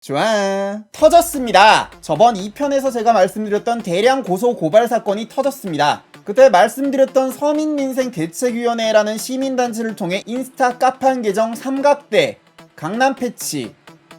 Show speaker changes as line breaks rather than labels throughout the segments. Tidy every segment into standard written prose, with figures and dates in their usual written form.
좋아, 터졌습니다. 저번 2편에서 제가 말씀드렸던 대량 고소 고발 사건이 터졌습니다. 그때 말씀드렸던 서민민생대책위원회라는 시민단체를 통해 인스타 카판 계정 삼각대, 강남패치,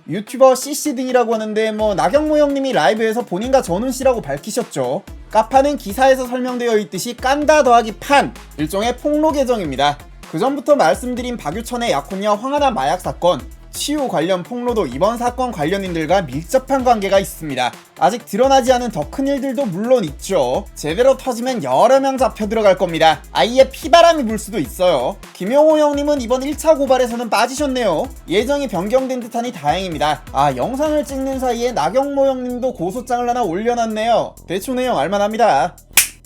유튜버 CC 등이라고 하는데 나경모 형님이 라이브에서 본인과 전훈씨라고 밝히셨죠. 카판은 기사에서 설명되어 있듯이 깐다 더하기 판, 일종의 폭로 계정입니다. 그 전부터 말씀드린 박유천의 약혼녀 황하나 마약 사건, 치유 관련 폭로도 이번 사건 관련인들과 밀접한 관계가 있습니다. 아직 드러나지 않은 더 큰 일들도 물론 있죠. 제대로 터지면 여러 명 잡혀 들어갈 겁니다. 아예 피바람이 불 수도 있어요. 김용호 형님은 이번 1차 고발에서는 빠지셨네요. 예정이 변경된 듯하니 다행입니다. 영상을 찍는 사이에 나경모 형님도 고소장을 하나 올려놨네요. 대충 내용 알만합니다.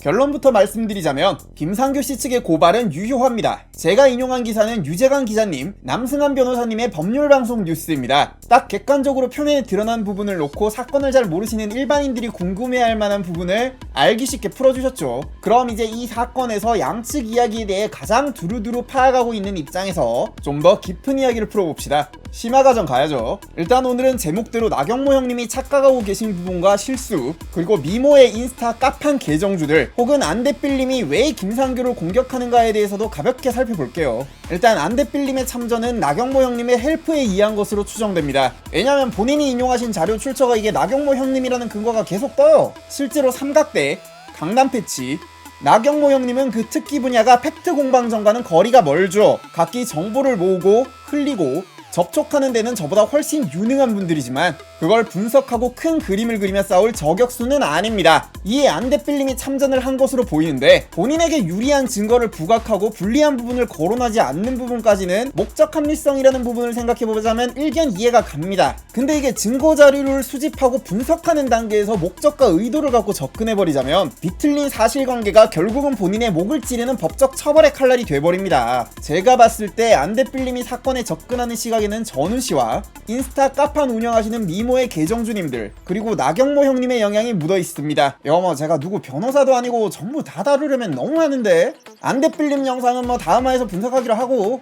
결론부터 말씀드리자면 김상규씨 측의 고발은 유효합니다. 제가 인용한 기사는 유재관 기자님, 남승환 변호사님의 법률방송 뉴스입니다. 딱 객관적으로 표면에 드러난 부분을 놓고 사건을 잘 모르시는 일반인들이 궁금해할 만한 부분을 알기 쉽게 풀어주셨죠. 그럼 이제 이 사건에서 양측 이야기에 대해 가장 두루두루 파악하고 있는 입장에서 좀 더 깊은 이야기를 풀어봅시다. 심화 과정 가야죠. 일단 오늘은 제목대로 나경모 형님이 착각하고 계신 부분과 실수, 그리고 미모의 인스타 카판 계정주들 혹은 안대필님이 왜 김상규를 공격하는가에 대해서도 가볍게 살펴볼게요. 일단 안대필님의 참전은 나경모 형님의 헬프에 의한 것으로 추정됩니다. 왜냐면 본인이 인용하신 자료 출처가 이게 나경모 형님이라는 근거가 계속 떠요. 실제로 삼각대, 강남패치, 나경모 형님은 그 특기 분야가 팩트 공방전과는 거리가 멀죠. 각기 정보를 모으고 흘리고 접촉하는 데는 저보다 훨씬 유능한 분들이지만 그걸 분석하고 큰 그림을 그리며 싸울 저격수는 아닙니다. 이에 안대필님이 참전을 한 것으로 보이는데 본인에게 유리한 증거를 부각하고 불리한 부분을 거론하지 않는 부분까지는 목적 합리성이라는 부분을 생각해보자면 일견 이해가 갑니다. 근데 이게 증거 자료를 수집하고 분석하는 단계에서 목적과 의도를 갖고 접근해버리자면 비틀린 사실관계가 결국은 본인의 목을 찌르는 법적 처벌의 칼날이 돼버립니다. 제가 봤을 때 안대필님이 사건에 접근하는 시각에는 전훈씨와 인스타 카판 운영하시는 미모의 계정주님들 그리고 나경모 형님의 영향이 묻어 있습니다. 제가 누구 변호사도 아니고 전부 다 다루려면 너무 많은데 안대필님 영상은 다음 화에서 분석하기로 하고.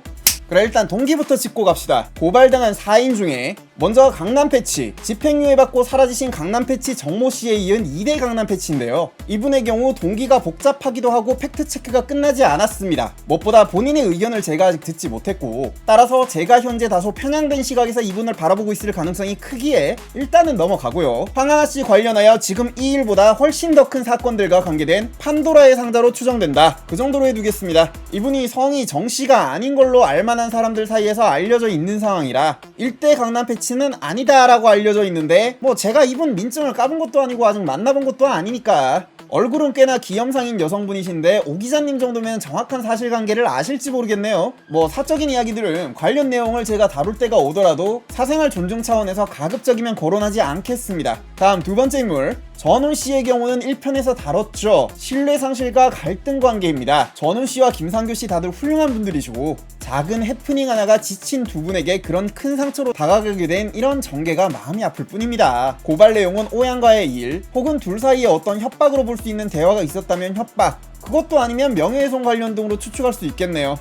그래, 일단 동기부터 짚고 갑시다. 고발당한 4인 중에 먼저 강남패치, 집행유예 받고 사라지신 강남패치 정모씨에 이은 2대 강남패치인데요. 이분의 경우 동기가 복잡하기도 하고 팩트체크가 끝나지 않았습니다. 무엇보다 본인의 의견을 제가 아직 듣지 못했고 따라서 제가 현재 다소 편향된 시각에서 이분을 바라보고 있을 가능성이 크기에 일단은 넘어가고요. 황하나씨 관련하여 지금 이 일보다 훨씬 더 큰 사건들과 관계된 판도라의 상자로 추정된다. 그 정도로 해두겠습니다. 이분이 성이 정씨가 아닌 걸로 알만한 사람들 사이에서 알려져 있는 상황이라 1대 강남패치는 아니다라고 알려져 있는데 제가 이분 민증을 까본 것도 아니고 아직 만나본 것도 아니니까. 얼굴은 꽤나 기염상인 여성분이신데 오 기자님 정도면 정확한 사실관계를 아실지 모르겠네요. 사적인 이야기들은 관련 내용을 제가 다룰 때가 오더라도 사생활 존중 차원에서 가급적이면 거론하지 않겠습니다. 다음 두 번째 인물, 전훈씨의 경우는 1편에서 다뤘죠. 신뢰상실과 갈등 관계입니다. 전훈씨와 김상규씨 다들 훌륭한 분들이시고 작은 해프닝 하나가 지친 두 분에게 그런 큰 상처로 다가가게 된 이런 전개가 마음이 아플 뿐입니다. 고발 내용은 오양과의 일 혹은 둘 사이에 어떤 협박으로 볼 수 있는 대화가 있었다면 협박, 그것도 아니면 명예훼손 관련 등으로 추측할 수 있겠네요.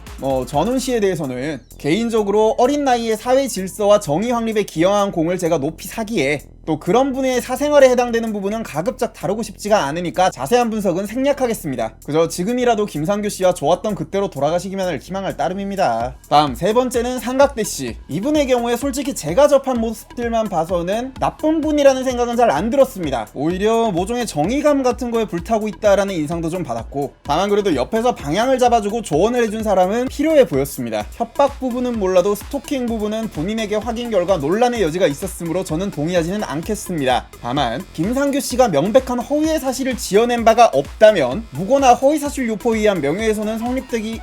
전훈씨에 대해서는 개인적으로 어린 나이에 사회 질서와 정의 확립에 기여한 공을 제가 높이 사기에 또 그런 분의 사생활에 해당되는 부분은 가급적 다루고 싶지가 않으니까 자세한 분석은 생략하겠습니다. 그저 지금이라도 김상규씨와 좋았던 그때로 돌아가시기만을 희망할 따름입니다. 다음 세 번째는 삼각대씨. 이분의 경우에 솔직히 제가 접한 모습들만 봐서는 나쁜 분이라는 생각은 잘 안 들었습니다. 오히려 모종의 정의감 같은 거에 불타고 있다라는 인상도 좀 받았고 다만 그래도 옆에서 방향을 잡아주고 조언을 해준 사람은 필요해 보였습니다. 협박 부분은 몰라도 스토킹 부분은 본인에게 확인 결과 논란의 여지가 있었으므로 저는 동의하지는 않겠습니다. 다만 김상규씨가 명백한 허위의 사실을 지어낸 바가 없다면 무고나 허위사실 유포에 의한 명예훼손은 성립되기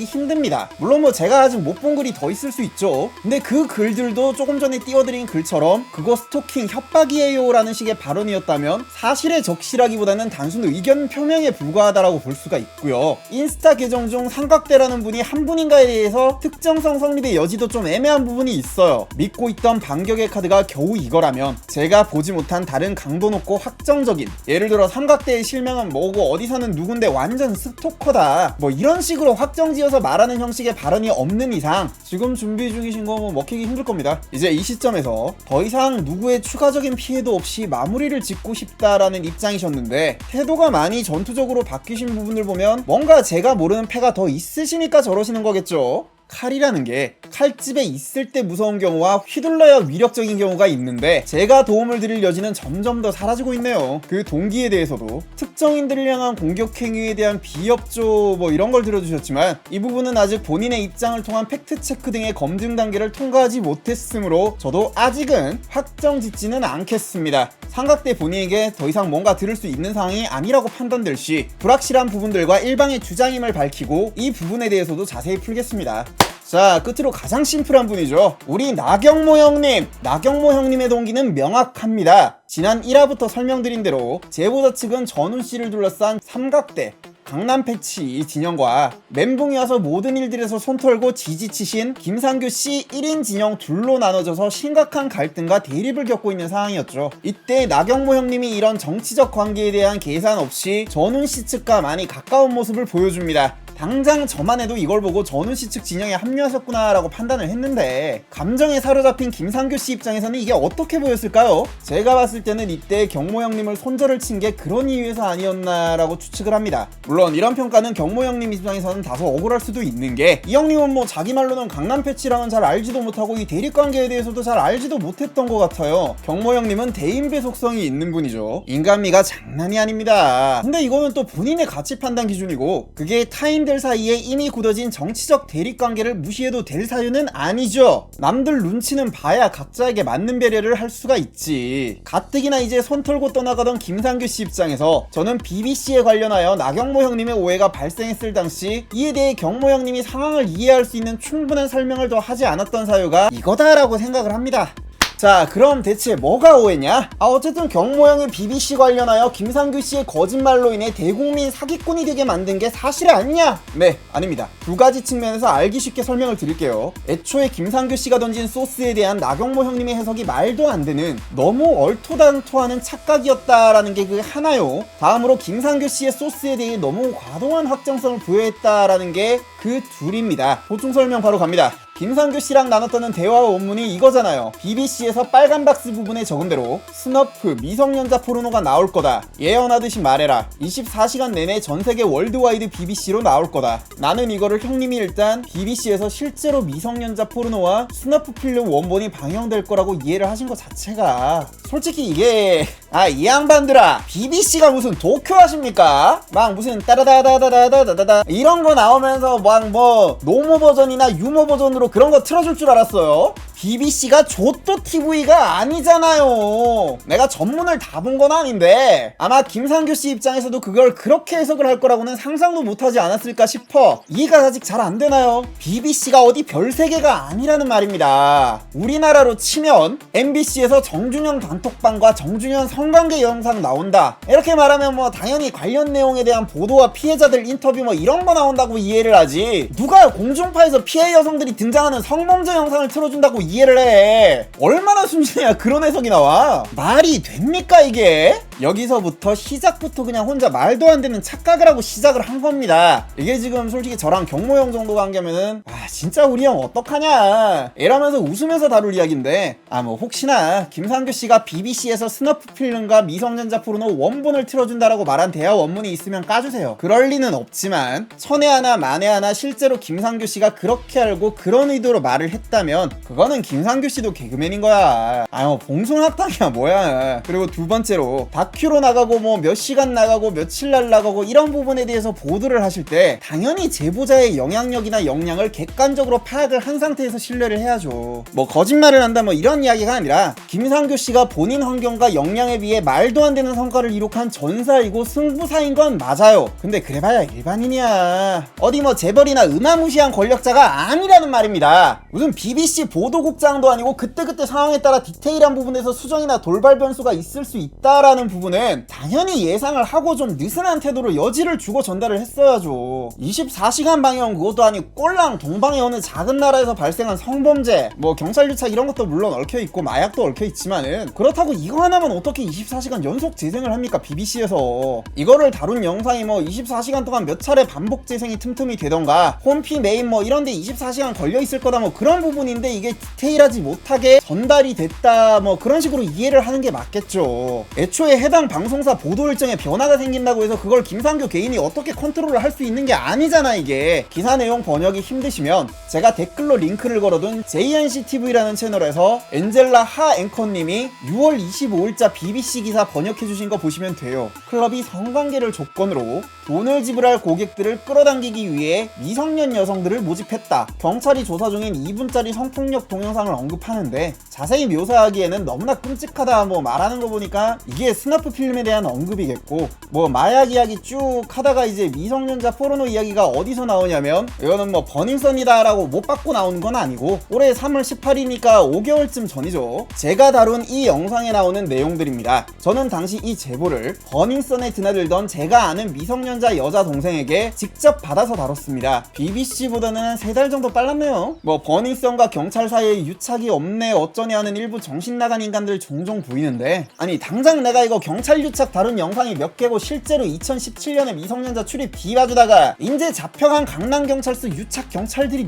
힘듭니다. 물론 제가 아직 못 본 글이 더 있을 수 있죠. 근데 그 글들도 조금 전에 띄워드린 글처럼 그거 스토킹 협박이에요 라는 식의 발언이었다면 사실의 적시라기보다는 단순 의견 표명에 불과하다라고 볼 수가 있고요. 인스타 계정 중 삼각대라는 분이 한 분인가에 대해서 특정성 성립의 여지도 좀 애매한 부분이 있어요. 믿고 있던 반격의 카드가 겨우 이거라면 제가 보지 못한 다른 강도 높고 확정적인, 예를 들어 삼각대의 실명은 뭐고 어디서는 누군데 완전 완전 스토커다 뭐 이런 식으로 확정지어서 말하는 형식의 발언이 없는 이상 지금 준비 중이신 거 뭐 먹히기 힘들 겁니다. 이제 이 시점에서 더 이상 누구의 추가적인 피해도 없이 마무리를 짓고 싶다라는 입장이셨는데 태도가 많이 전투적으로 바뀌신 부분을 보면 뭔가 제가 모르는 패가 더 있으시니까 저러시는 거겠죠. 칼이라는 게 칼집에 있을 때 무서운 경우와 휘둘러야 위력적인 경우가 있는데 제가 도움을 드릴 여지는 점점 더 사라지고 있네요. 그 동기에 대해서도 특정인들을 향한 공격 행위에 대한 비협조 뭐 이런 걸 들어주셨지만 이 부분은 아직 본인의 입장을 통한 팩트체크 등의 검증 단계를 통과하지 못했으므로 저도 아직은 확정 짓지는 않겠습니다. 삼각대 본인에게 더 이상 뭔가 들을 수 있는 상황이 아니라고 판단될 시 불확실한 부분들과 일방의 주장임을 밝히고 이 부분에 대해서도 자세히 풀겠습니다. 자, 끝으로 가장 심플한 분이죠. 우리 나경모 형님. 나경모 형님의 동기는 명확합니다. 지난 1화부터 설명드린 대로 제보자 측은 전훈씨를 둘러싼 삼각대 강남 패치 진영과 멘붕이 와서 모든 일들에서 손 털고 지지치신 김상규씨 1인 진영 둘로 나눠져서 심각한 갈등과 대립을 겪고 있는 상황이었죠. 이때 나경모 형님이 이런 정치적 관계에 대한 계산 없이 전훈씨 측과 많이 가까운 모습을 보여줍니다. 당장 저만 해도 이걸 보고 전훈씨 측 진영에 합류하셨구나 라고 판단을 했는데 감정에 사로잡힌 김상규씨 입장에서는 이게 어떻게 보였을까요? 제가 봤을 때는 이때 경모 형님을 손절을 친 게 그런 이유에서 아니었나 라고 추측을 합니다. 물론 이런 평가는 경모 형님 입장에서는 다소 억울할 수도 있는 게 이 형님은 뭐 자기 말로는 강남 패치랑은 잘 알지도 못하고 이 대립관계에 대해서도 잘 알지도 못했던 것 같아요. 경모 형님은 대인배 속성이 있는 분이죠. 인간미가 장난이 아닙니다. 근데 이거는 또 본인의 가치 판단 기준이고 그게 타인들 사이에 이미 굳어진 정치적 대립관계를 무시해도 될 사유는 아니죠. 남들 눈치는 봐야 각자에게 맞는 배려를 할 수가 있지. 가뜩이나 이제 손 털고 떠나가던 김상규씨 입장에서 저는 BBC에 관련하여 나경모 형님의 오해가 발생했을 당시 이에 대해 경모 형님이 상황을 이해할 수 있는 충분한 설명을 더 하지 않았던 사유가 이거다라고 생각을 합니다. 자, 그럼 대체 뭐가 오해냐? 어쨌든 경모 형이 BBC 관련하여 김상규씨의 거짓말로 인해 대국민 사기꾼이 되게 만든 게 사실 아니냐? 네, 아닙니다. 두 가지 측면에서 알기 쉽게 설명을 드릴게요. 애초에 김상규씨가 던진 소스에 대한 나경모 형님의 해석이 말도 안 되는 너무 얼토당토하는 착각이었다라는 게 그 하나요. 다음으로 김상규씨의 소스에 대해 너무 과도한 확정성을 부여했다라는 게 그 둘입니다. 보충 설명 바로 갑니다. 김상규씨랑 나눴다는 대화 원문이 이거잖아요. BBC에서 빨간 박스 부분에 적은 대로 스너프 미성년자 포르노가 나올 거다. 예언하듯이 말해라. 24시간 내내 전세계 월드와이드 BBC로 나올 거다. 나는 이거를 형님이 일단 BBC에서 실제로 미성년자 포르노와 스너프 필름 원본이 방영될 거라고 이해를 하신 것 자체가 솔직히 이게 이 양반들아 BBC가 무슨 도쿄 하십니까? 막 무슨 따라다다다다다다다 이런 거 나오면서 막 뭐 노모 버전이나 유머 버전으로 그런 거 틀어줄 줄 알았어요? BBC가 조또 TV가 아니잖아요. 내가 전문을 다 본 건 아닌데 아마 김상규씨 입장에서도 그걸 그렇게 해석을 할 거라고는 상상도 못하지 않았을까 싶어. 이해가 아직 잘 안 되나요? BBC가 어디 별세계가 아니라는 말입니다. 우리나라로 치면 MBC에서 정준영 단톡방과 정준영 성관계 영상 나온다 이렇게 말하면 뭐 당연히 관련 내용에 대한 보도와 피해자들 인터뷰 뭐 이런 거 나온다고 이해를 하지 누가 공중파에서 피해 여성들이 등장하는 성범죄 영상을 틀어준다고 이해를 해. 얼마나 순진해야 그런 해석이 나와. 말이 됩니까 이게? 여기서부터 시작부터 그냥 혼자 말도 안 되는 착각을 하고 시작을 한 겁니다. 이게 지금 솔직히 저랑 경모 형 정도 관계면은 진짜 우리 형 어떡하냐 이러면서 웃으면서 다룰 이야기인데 뭐 혹시나 김상규씨가 BBC에서 스너프 필름과 미성년자 포르노 원본을 틀어준다라고 말한 대화 원문이 있으면 까주세요. 그럴 리는 없지만 천에 하나 만에 하나 실제로 김상규씨가 그렇게 알고 그런 의도로 말을 했다면 그거는 김상규씨도 개그맨인 거야. 봉숭아학당이야 뭐야. 그리고 두 번째로 다큐로 나가고 뭐 몇 시간 나가고 며칠 날 나가고 이런 부분에 대해서 보도를 하실 때 당연히 제보자의 영향력이나 역량을 객관적으로 파악을 한 상태에서 신뢰를 해야죠. 뭐 거짓말을 한다 뭐 이런 이야기가 아니라 김상규씨가 본인 환경과 역량에 비해 말도 안 되는 성과를 이룩한 전사이고 승부사인 건 맞아요. 근데 그래봐야 일반인이야. 어디 뭐 재벌이나 음아무시한 권력자가 아니라는 말입니다. 무슨 BBC 보도국장도 아니고 그때그때 상황에 따라 디테일한 부분에서 수정이나 돌발 변수가 있을 수 있다라는 부분 부분은 당연히 예상을 하고 좀 느슨한 태도로 여지를 주고 전달을 했어야죠. 24시간 방영 그것도 아니고 꼴랑 동방의 어느 작은 나라에서 발생한 성범죄, 뭐 경찰 유착 이런 것도 물론 얽혀있고 마약도 얽혀있지만은 그렇다고 이거 하나만 어떻게 24시간 연속 재생을 합니까? BBC에서 이거를 다룬 영상이 뭐 24시간 동안 몇 차례 반복 재생이 틈틈이 되던가 홈피 메인 뭐 이런데 24시간 걸려있을 거다 뭐 그런 부분인데 이게 디테일하지 못하게 전달이 됐다 뭐 그런 식으로 이해를 하는 게 맞겠죠. 애초에 해당 방송사 보도 일정에 변화가 생긴다고 해서 그걸 김상규 개인이 어떻게 컨트롤을 할 수 있는 게 아니잖아. 이게 기사 내용 번역이 힘드시면 제가 댓글로 링크를 걸어둔 JNCTV라는 채널에서 엔젤라 하 앵커님이 6월 25일자 BBC 기사 번역해주신 거 보시면 돼요. 클럽이 성관계를 조건으로 돈을 지불할 고객들을 끌어당기기 위해 미성년 여성들을 모집했다. 경찰이 조사 중인 2분짜리 성폭력 동영상을 언급하는데 자세히 묘사하기에는 너무나 끔찍하다 뭐 말하는 거 보니까 이게 스너프 필름에 대한 언급이겠고 뭐 마약 이야기 쭉 하다가 이제 미성년자 포르노 이야기가 어디서 나오냐면 이거는 뭐 버닝썬이다 라고 못 받고 나오는 건 아니고 올해 3월 18일이니까 5개월쯤 전이죠. 제가 다룬 이 영상에 나오는 내용들입니다. 저는 당시 이 제보를 버닝썬에 드나들던 제가 아는 미성년자 여자 동생에게 직접 받아서 다뤘습니다. BBC보다는 한 3달 정도 빨랐네요. 뭐 버닝썬과 경찰 사이에 유착이 없네 어쩌네 하는 일부 정신나간 인간들 종종 보이는데 아니 당장 내가 이거 경찰 유착 다룬 영상이 몇 개고 실제로 2017년에 미성년자 출입 비봐주다가 인제 잡혀간 강남경찰서 유착 경찰들이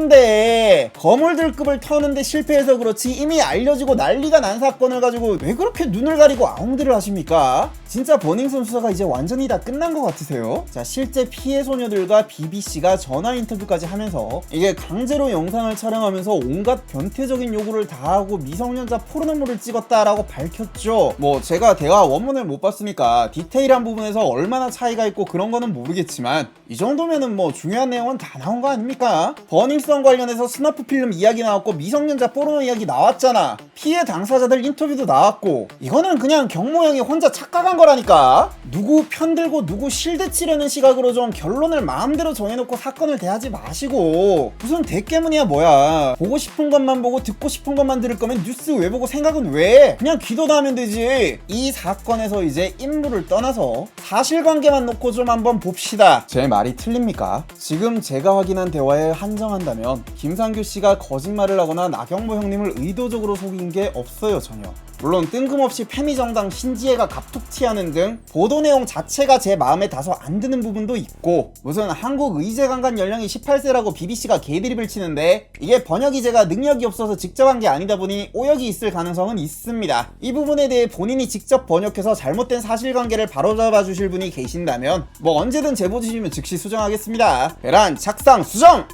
몇인데 거물들급을 터는데 실패해서 그렇지 이미 알려지고 난리가 난 사건을 가지고 왜 그렇게 눈을 가리고 아웅들을 하십니까? 진짜 버닝썬 수사가 이제 완전히 다 끝난 것 같으세요? 자, 실제 피해 소녀들과 BBC가 전화 인터뷰까지 하면서 이게 강제로 영상을 촬영하면서 온갖 변태적인 요구를 다하고 미성년자 포르노물을 찍었다라고 밝혔죠. 뭐 제가 대화 원문을 못 봤으니까 디테일한 부분에서 얼마나 차이가 있고 그런 거는 모르겠지만 이 정도면은 뭐 중요한 내용은 다 나온 거 아닙니까? 버닝썬 관련해서 스너프 필름 이야기 나왔고 미성년자 포르노 이야기 나왔잖아. 피해 당사자들 인터뷰도 나왔고 이거는 그냥 경모 형이 혼자 착각한 거라니까. 누구 편들고 누구 실드 치려는 시각으로 좀 결론을 마음대로 정해놓고 사건을 대하지 마시고 무슨 대깨문이야 뭐야. 보고 싶은 것만 보고 듣고 싶은 것만 들을 거면 뉴스 왜 보고 생각은 왜? 그냥 귀도다 하면 되지. 이 사건에서 이제 인물을 떠나서 사실관계만 놓고 좀 한번 봅시다. 제 말이 틀립니까? 지금 제가 확인한 대화에 한정한다면 김상규 씨가 거짓말을 하거나 나경모 형님을 의도적으로 속인 게 없어요. 전혀. 물론 뜬금없이 페미정당 신지혜가 갑툭튀하는 등 보도 내용 자체가 제 마음에 다소 안 드는 부분도 있고 무슨 한국 의제강간 연령이 18세라고 BBC가 개드립을 치는데 이게 번역이 제가 능력이 없어서 직접 한 게 아니다 보니 오역이 있을 가능성은 있습니다. 이 부분에 대해 본인이 직접 번역해서 잘못된 사실관계를 바로잡아 주실 분이 계신다면 뭐 언제든 제보 주시면 즉시 수정하겠습니다. 계란 착상 수정!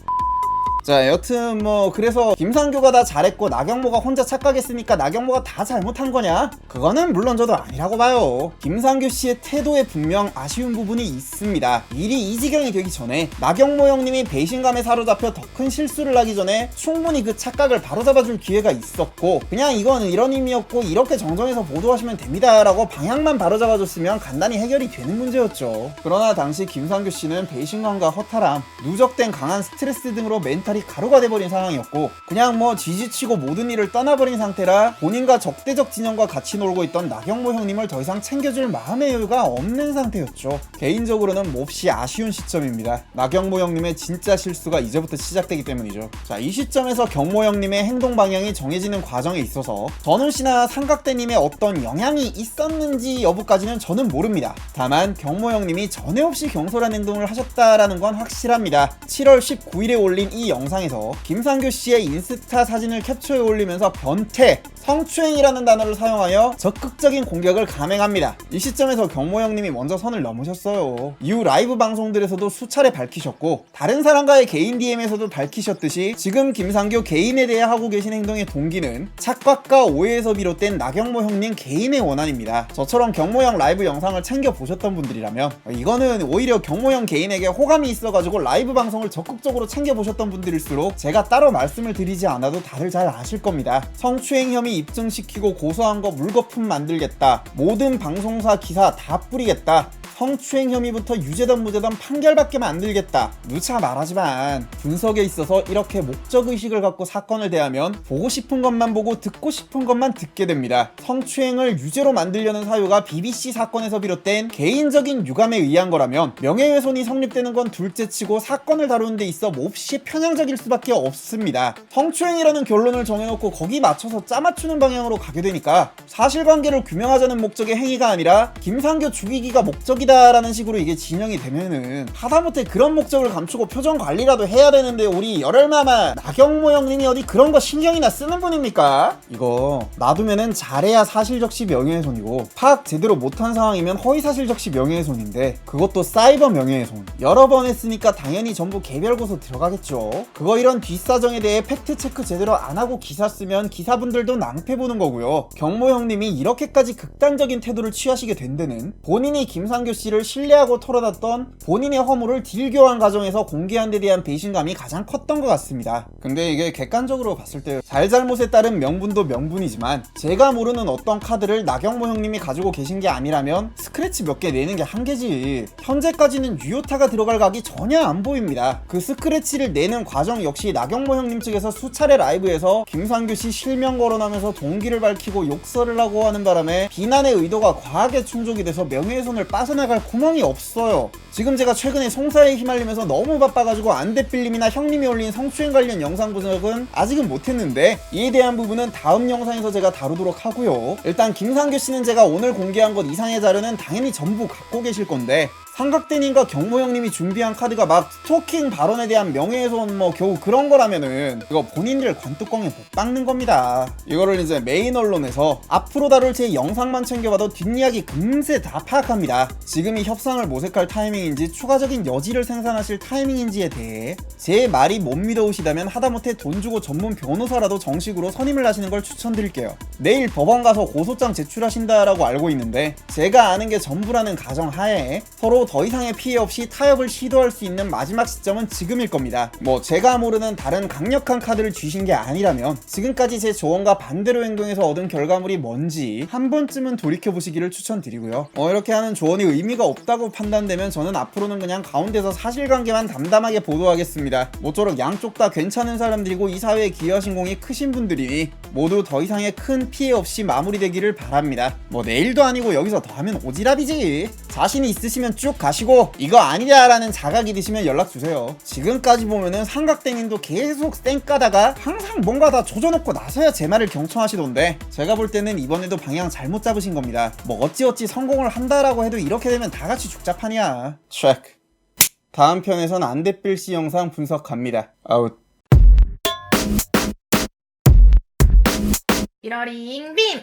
자, 여튼 뭐 그래서 김상규가 다 잘했고 나경모가 혼자 착각했으니까 나경모가 다 잘못한 거냐? 그거는 물론 저도 아니라고 봐요. 김상규 씨의 태도에 분명 아쉬운 부분이 있습니다. 일이 이 지경이 되기 전에 나경모 형님이 배신감에 사로잡혀 더 큰 실수를 하기 전에 충분히 그 착각을 바로잡아줄 기회가 있었고 그냥 이거는 이런 의미였고 이렇게 정정해서 보도하시면 됩니다 라고 방향만 바로잡아줬으면 간단히 해결이 되는 문제였죠. 그러나 당시 김상규 씨는 배신감과 허탈함, 누적된 강한 스트레스 등으로 멘탈이 가루가 돼버린 상황이었고 그냥 뭐 지지치고 모든 일을 떠나버린 상태라 본인과 적대적 진영과 같이 놀고 있던 나경모 형님을 더 이상 챙겨줄 마음의 여유가 없는 상태였죠. 개인적으로는 몹시 아쉬운 시점입니다. 나경모 형님의 진짜 실수가 이제부터 시작되기 때문이죠. 자, 이 시점에서 경모 형님의 행동 방향이 정해지는 과정에 있어서 전훈씨나 삼각대님의 어떤 영향이 있었는지 여부까지는 저는 모릅니다. 다만 경모 형님이 전에 없이 경솔한 행동을 하셨다라는 건 확실합니다. 7월 19일에 올린 이 영상에서 김상규 씨의 인스타 사진을 캡처해 올리면서 변태, 성추행이라는 단어를 사용하여 적극적인 공격을 감행합니다. 이 시점에서 경모 형님이 먼저 선을 넘으셨어요. 이후 라이브 방송들에서도 수차례 밝히셨고 다른 사람과의 개인 DM에서도 밝히셨듯이 지금 김상규 개인에 대해 하고 계신 행동의 동기는 착각과 오해에서 비롯된 나경모 형님 개인의 원한입니다. 저처럼 경모 형 라이브 영상을 챙겨보셨던 분들이라면 이거는 오히려 경모 형 개인에게 호감이 있어가지고 라이브 방송을 적극적으로 챙겨보셨던 분들일수록 제가 따로 말씀을 드리지 않아도 다들 잘 아실 겁니다. 성추행 혐의 입증시키고 고소한 거 물거품 만들겠다. 모든 방송사 기사 다 뿌리겠다. 성추행 혐의부터 유죄던 무죄던 판결받게 만들겠다. 누차 말하지만 분석에 있어서 이렇게 목적의식을 갖고 사건을 대하면 보고 싶은 것만 보고 듣고 싶은 것만 듣게 됩니다. 성추행을 유죄로 만들려는 사유가 BBC 사건에서 비롯된 개인적인 유감에 의한 거라면 명예훼손이 성립되는 건 둘째치고 사건을 다루는 데 있어 몹시 편향적일 수밖에 없습니다. 성추행이라는 결론을 정해놓고 거기 맞춰서 짜맞추는 방향으로 가게 되니까 사실관계를 규명하자는 목적의 행위가 아니라 김상교 죽이기가 목적이다 라는 식으로 이게 진영이 되면은 하다못해 그런 목적을 감추고 표정 관리라도 해야 되는데 우리 열혈마마 나경모 형님이 어디 그런 거 신경이나 쓰는 분입니까? 이거 놔두면은 잘해야 사실적시 명예훼손이고 파악 제대로 못한 상황이면 허위사실적시 명예훼손인데 그것도 사이버 명예훼손 여러 번 했으니까 당연히 전부 개별 고소 들어가겠죠. 그거 이런 뒷사정에 대해 팩트체크 제대로 안 하고 기사 쓰면 기사분들도 낭패 보는 거고요. 경모 형님이 이렇게까지 극단적인 태도를 취하시게 된 데는 본인이 김상교 씨를 신뢰하고 털어놨던 본인의 허물을 딜교환 과정에서 공개한 데 대한 배신감이 가장 컸던 것 같습니다. 근데 이게 객관적으로 봤을 때 잘잘못에 따른 명분도 명분이지만 제가 모르는 어떤 카드를 나경모 형님이 가지고 계신 게 아니라면 스크래치 몇 개 내는 게 한계지. 현재까지는 유효타가 들어갈 각이 전혀 안 보입니다. 그 스크래치를 내는 과정 역시 나경모 형님 측에서 수차례 라이브에서 김상교 씨 실명 거론하면서 동기를 밝히고 욕설을 하고 하는 바람에 비난의 의도가 과하게 충족이 돼서 명예훼손을 빠져나갈 구멍이 없어요. 지금 제가 최근에 송사에 휘말리면서 너무 바빠가지고 안대필님이나 형님이 올린 성추행 관련 영상 분석은 아직은 못했는데 이에 대한 부분은 다음 영상에서 제가 다루도록 하고요. 일단 김상교 씨는 제가 오늘 공개한 것 이상의 자료는 당연히 전부 갖고 계실 건데 삼각대님과 경모 형님이 준비한 카드가 막 스토킹 발언에 대한 명예훼손 뭐 겨우 그런 거라면은 이거 본인들 관뚜껑에 못 박는 겁니다. 이거를 이제 메인 언론에서 앞으로 다룰 제 영상만 챙겨봐도 뒷이야기 금세 다 파악합니다. 지금이 협상을 모색할 타이밍인지 추가적인 여지를 생산하실 타이밍인지에 대해 제 말이 못 믿어오시다면 하다못해 돈 주고 전문 변호사라도 정식으로 선임을 하시는 걸 추천드릴게요. 내일 법원 가서 고소장 제출하신다라고 알고 있는데 제가 아는 게 전부라는 가정하에 서로 더 이상의 피해 없이 타협을 시도할 수 있는 마지막 시점은 지금일 겁니다. 뭐 제가 모르는 다른 강력한 카드를 쥐신 게 아니라면 지금까지 제 조언과 반대로 행동해서 얻은 결과물이 뭔지 한 번쯤은 돌이켜보시기를 추천드리고요. 이렇게 하는 조언이 의미가 없다고 판단되면 저는 앞으로는 그냥 가운데서 사실관계만 담담하게 보도하겠습니다. 모쪼록 양쪽 다 괜찮은 사람들이고 이 사회에 기여하신 공이 크신 분들이니 모두 더 이상의 큰 피해 없이 마무리되기를 바랍니다. 뭐 내일도 아니고 여기서 더 하면 오지랖이지. 자신이 있으시면 쭉 가시고 이거 아니냐라는 자각이 드시면 연락주세요. 지금까지 보면은 삼각대님도 계속 쌩 까다가 항상 뭔가 다 조져놓고 나서야 제 말을 경청하시던데 제가 볼 때는 이번에도 방향 잘못 잡으신 겁니다. 뭐 어찌어찌 성공을 한다라고 해도 이렇게 되면 다같이 죽자판이야. 체크. 다음 편에선 안대필씨 영상 분석합니다. 아웃.
이러링 빔!